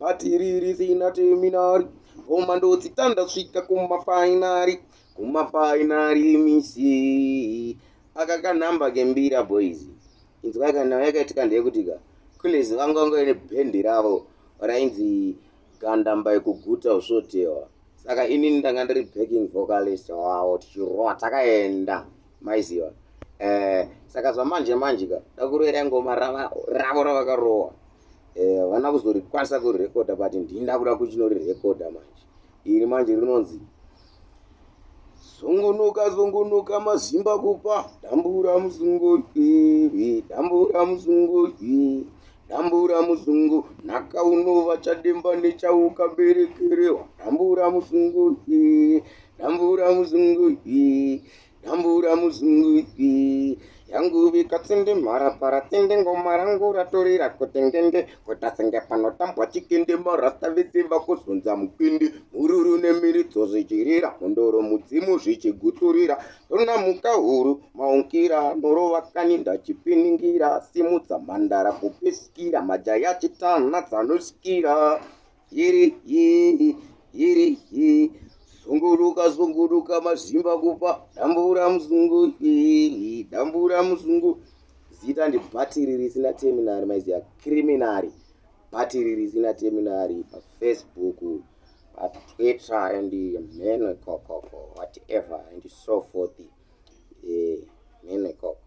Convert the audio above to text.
bhatiri risina teminari. Ngoma ndodzitanda svika kumafainari misi akakanhamba kembira boys. Inzwa kana yakaitika ndeyekutika kune zivangu ine bhendi ravo rainzi Gandamba ekuguta ushotewa. Saka inini ndanga ndiri backing vocalist wavo tichirowa takaenda maiziva. Saka zvamanje ka dakurera ngoma ravo ravakarowa vana kuzorikwanisa kurirekodha but ndinda kuda kuchinorirekodha manje. Iri manje rinonzi zungunuka mazimba kupa dambura muzungu nhaka unova chademba nechaukaberekerewa dambura muzungu yangu vikatsinde mharapara tsinde ngoma rangu ratorira kutengende kutasenge panotambwa chikende marasta vese vakuzunza mukindi mururu nemiridzo zvichirira mundoro mudzimu zvichigutsurira tonamuka huru maungira norovakani ndachipiningira simudza mhandara kupiskira majaya chitana dzanosikira yiri zunguruka mazimba kupa dambura muzungu zita ndi bhatiri risina teminari maiziya criminary bhatiri risina teminari pafacebook patwitter and menekoko whatever and so forth menekoko